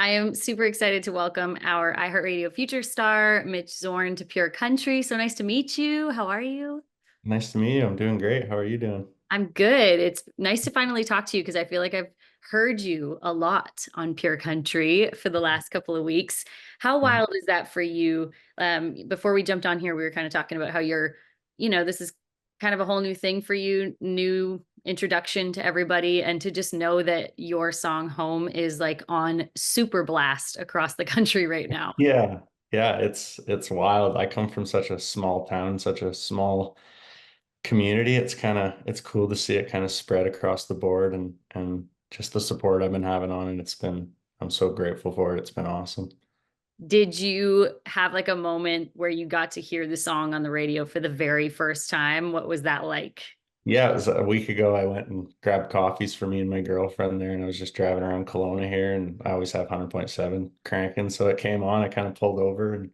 I am super excited to welcome our iHeartRadio future star, Mitch Zorn, to Pure Country. So nice to meet you. How are you? Nice to meet you. I'm doing great. How are you doing? I'm good. It's nice to finally talk to you because I feel like I've heard you a lot on Pure Country for the last couple of weeks. How Yeah. wild is that for you? Before we jumped on here, we were kind of talking about how this is kind of a whole new thing for you, new introduction to everybody, and to just know that your song Home is like on super blast across the country right now. Yeah. Yeah, it's wild. I come from such a small town, such a small community. It's cool to see it kind of spread across the board and just the support I've been having on it. I'm so grateful for it. It's been awesome. Did you have like a moment where you got to hear the song on the radio for the very first time? What was that like? Yeah, it was a week ago. I went and grabbed coffees for me and my girlfriend there, and I was just driving around Kelowna here, and I always have 100.7 cranking. So it came on. I kind of pulled over and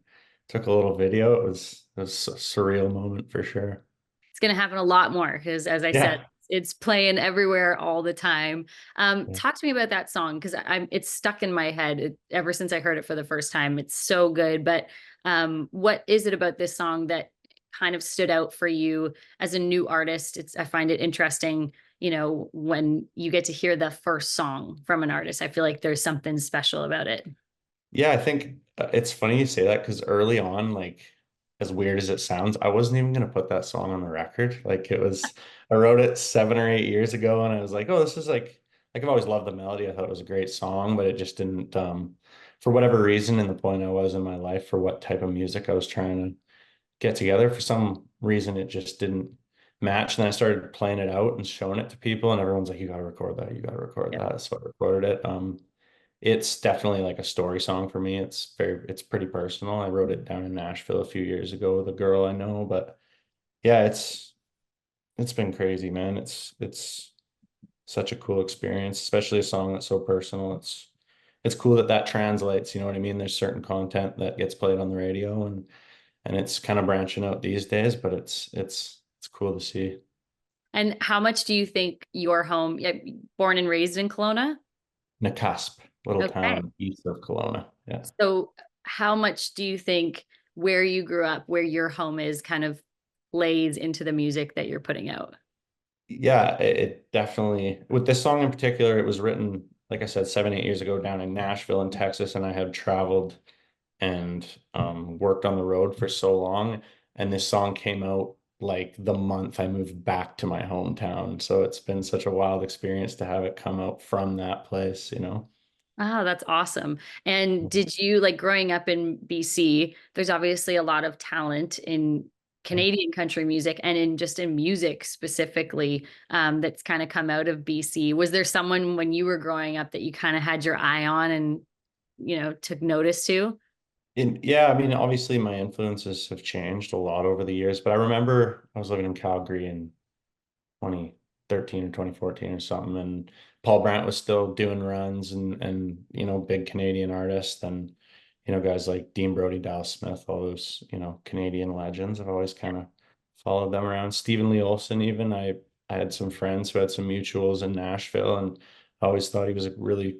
took a little video. It was a surreal moment for sure. It's going to happen a lot more because, as I said, Yeah. it's playing everywhere all the time. Yeah. Talk to me about that song because it's stuck in my head ever since I heard it for the first time. It's so good. But what is it about this song that kind of stood out for you as a new artist? I find it interesting, when you get to hear the first song from an artist. I feel like there's something special about it. Yeah, I think it's funny you say that because early on, like as weird as it sounds, I wasn't even gonna put that song on the record. I wrote it 7 or 8 years ago, and I was like, oh, this is like I've always loved the melody. I thought it was a great song, but it just didn't, for whatever reason, in the point I was in my life, for what type of music I was trying to get together, for some reason, it just didn't match. And then I started playing it out and showing it to people, and everyone's like, you got to record that. You got to record Yeah. that. So I recorded it. It's definitely like a story song for me. It's pretty personal. I wrote it down in Nashville a few years ago with a girl I know, but yeah, it's been crazy, man. It's such a cool experience, especially a song that's so personal. It's cool that that translates, you know what I mean? There's certain content that gets played on the radio and it's kind of branching out these days, but it's cool to see. And how much do you think your home, yeah, born and raised in Kelowna? Nakasp, little Okay. town east of Kelowna. Yeah. So how much do you think where you grew up, where your home is, kind of plays into the music that you're putting out? Yeah, it definitely, with this song in particular, it was written, like I said, 7, 8 years ago down in Nashville in Texas, and I had traveled and worked on the road for so long. And this song came out like the month I moved back to my hometown. So it's been such a wild experience to have it come out from that place, you know? Oh, that's awesome. And did you like growing up in BC, there's obviously a lot of talent in Yeah. Canadian country music and in music specifically, that's kind of come out of BC. Was there someone when you were growing up that you kind of had your eye on and, took notice to? Yeah, I mean, obviously my influences have changed a lot over the years, but I remember I was living in Calgary in 2013 or 2014 or something, and Paul Brandt was still doing runs and big Canadian artists and guys like Dean Brody, Dallas Smith, all those Canadian legends. I've always kind of followed them around. Stephen Lee Olson, even I had some friends who had some mutuals in Nashville, and I always thought he was a really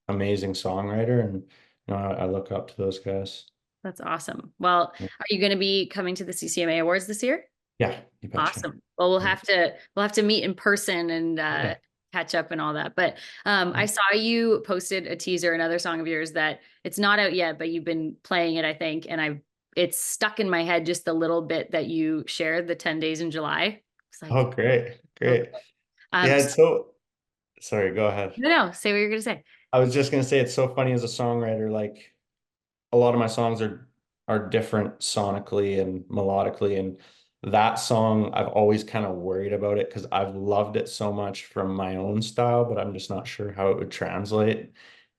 amazing songwriter, and I look up to those guys. That's awesome. Well, are you going to be coming to the CCMA Awards this year? Yeah, you betcha. Awesome. Well, we'll Yeah. have to meet in person and Yeah. catch up and all that. But I saw you posted a teaser, another song of yours that it's not out yet, but you've been playing it, I think, and it's stuck in my head just a little bit that you shared the 10 days in July. It's like, Oh, great, okay. great. Yeah, it's so sorry, go ahead. No, say what you're gonna say. I was just gonna say it's so funny as a songwriter, like a lot of my songs are different sonically and melodically, and that song I've always kind of worried about it because I've loved it so much from my own style, but I'm just not sure how it would translate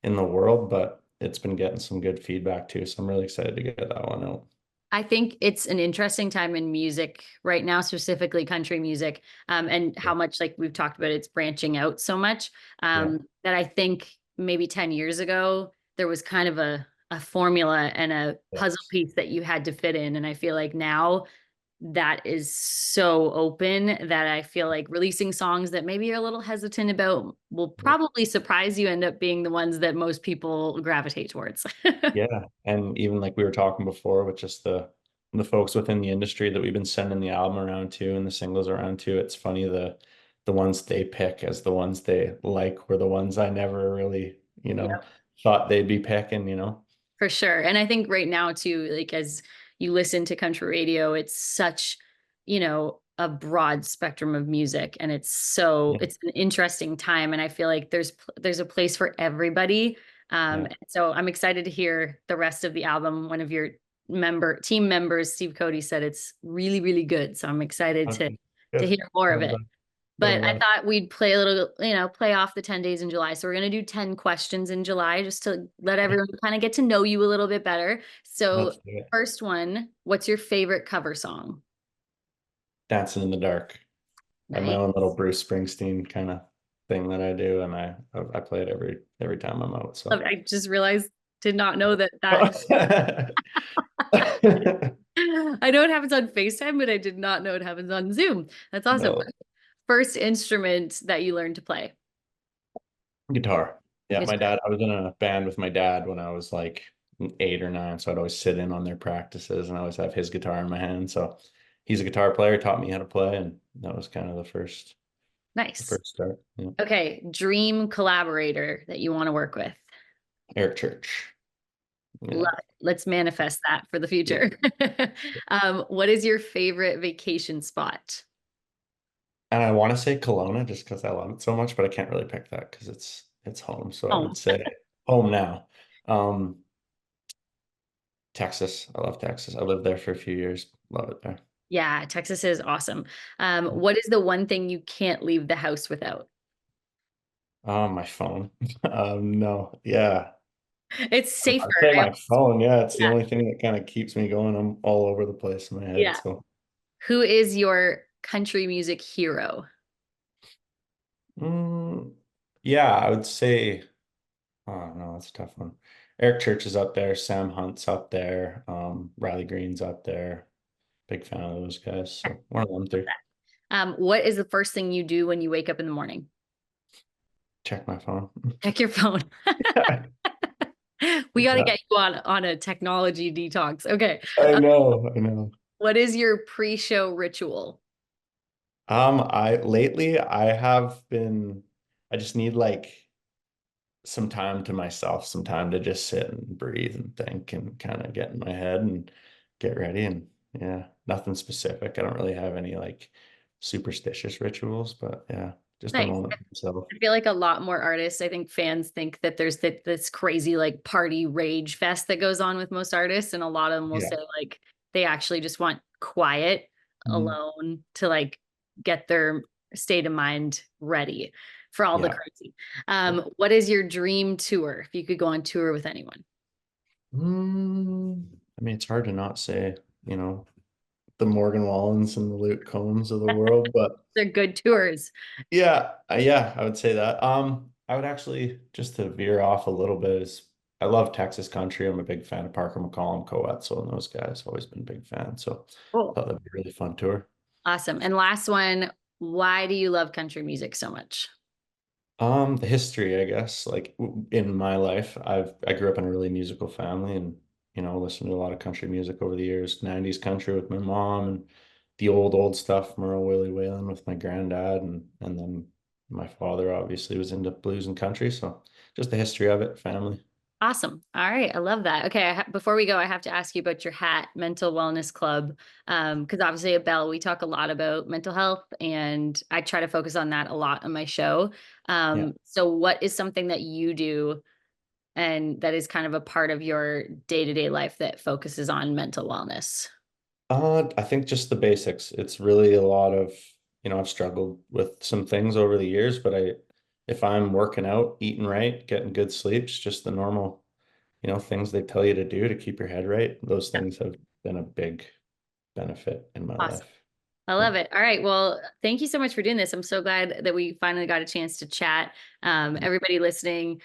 in the world, but it's been getting some good feedback too, so I'm really excited to get that one out. I think it's an interesting time in music right now, specifically country music, and how much, like we've talked about, it's branching out so much, Yeah. that I think maybe 10 years ago, there was kind of a formula and a puzzle Yes. piece that you had to fit in. And I feel like now that is so open that I feel like releasing songs that maybe you're a little hesitant about will probably surprise you, end up being the ones that most people gravitate towards. Yeah, and even like we were talking before with just the folks within the industry that we've been sending the album around to and the singles around to, it's funny the ones they pick as the ones they like were the ones I never really, thought they'd be picking, For sure. And I think right now too, like as you listen to country radio, it's such, a broad spectrum of music, and Yeah, it's an interesting time, and I feel like there's a place for everybody. yeah. So I'm excited to hear the rest of the album. One of your team members, Steve Cody, said it's really, really good. So I'm excited Okay. to Good. hear more of I'm it. glad. Good. I'm But I glad. thought we'd play a little, play off the 10 days in July. So we're going to do 10 questions in July just to let everyone kind of get to know you a little bit better. So, Let's do it. first one, what's your favorite cover song? Dancing in the Dark. I have my Nice. own little Bruce Springsteen kind of thing that I do, and I play it every time I'm out. So I just realized, did not know that. I know it happens on FaceTime, but I did not know it happens on Zoom. That's awesome. no. First instrument that you learned to play? Guitar. Yeah, my Guitar. dad, I was in a band with my dad when I was like 8 or 9. So I'd always sit in on their practices and I always have his guitar in my hand. So he's a guitar player, taught me how to play, and that was kind of the Nice. first start. Yeah. Okay, dream collaborator that you want to work with? Eric Church. Love Yeah. it. Let's manifest that for the Yeah. future. What is your favorite vacation spot? And I want to say Kelowna just because I love it so much, but I can't really pick that because it's home. So I Oh, would say home now. Um, Texas. I love Texas. I lived there for a few years. Love it there. yeah, Texas is awesome. What is the one thing you can't leave the house without? Oh, my phone. No, yeah. It's safer. I'd say my phone. Yeah, it's the Yeah, only thing that kind of keeps me going. I'm all over the place in my head. yeah. So, Who is your country music hero? mm, yeah, I would say, oh no, that's a tough one. Eric Church is up there. Sam Hunt's up there. Riley Green's up there. Big fan of those guys. So one of them three. What is the first thing you do when you wake up in the morning? Check my phone. Check your phone. We got to Yeah, get you on a technology detox. Okay. I Uh, know. I know. what is your pre-show ritual? I lately I have been. I just need like some time to myself, some time to just sit and breathe and think and kind of get in my head and get ready. And yeah, nothing specific. I don't really have any like superstitious rituals, but yeah, just a Nice. moment for myself. I feel like a lot more artists, I think fans think that there's this crazy like party rage fest that goes on with most artists. And a lot of them will Yeah. say like they actually just want quiet Mhm. alone to like get their state of mind ready for all the Yeah. crazy. What is your dream tour if you could go on tour with anyone? I mean, it's hard to not say, you know, the Morgan Wallens and the Luke Combs of the world, but They're good tours. yeah, yeah, I would say that. I would actually just to veer off a little bit is I love Texas country. I'm a big fan of Parker McCollum, Coetzel, and those guys. Always been a big fan. So I Cool. thought that'd be a really fun tour. Awesome. And last one, why do you love country music so much? The history, I guess, like in my life, I grew up in a really musical family and listened to a lot of country music over the years, 90s country with my mom and the old stuff, Merle Willie Whalen with my granddad and then my father obviously was into blues and country, so just the history of it, family. Awesome. All right. I love that. Okay. Before we go, I have to ask you about your hat, Mental Wellness Club. Because obviously at Bell, we talk a lot about mental health, and I try to focus on that a lot on my show. Yeah. So what is something that you do and that is kind of a part of your day-to-day life that focuses on mental wellness? I think just the basics. It's really a lot of, I've struggled with some things over the years, but if I'm working out, eating right, getting good sleep, it's just the normal, things they tell you to do to keep your head right. Those Yeah. things have been a big benefit in my Awesome. life. I Yeah. love it. All right. Well, thank you so much for doing this. I'm so glad that we finally got a chance to chat. Everybody listening,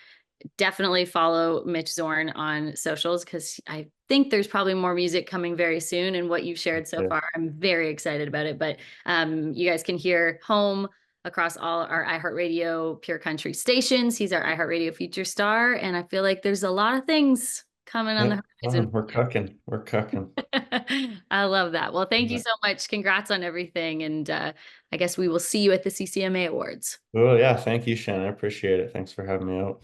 definitely follow Mitch Zorn on socials, because I think there's probably more music coming very soon. And what you've shared so Yeah. far, I'm very excited about it. But you guys can hear Home across all our iHeartRadio Pure Country stations. He's our iHeartRadio feature star. And I feel like there's a lot of things coming on Yeah, the horizon. we're cooking. We're cooking. I love that. Well, thank you Yeah. so much. Congrats on everything. And I guess we will see you at the CCMA Awards. Oh yeah, thank you, Shannon. I appreciate it. Thanks for having me out.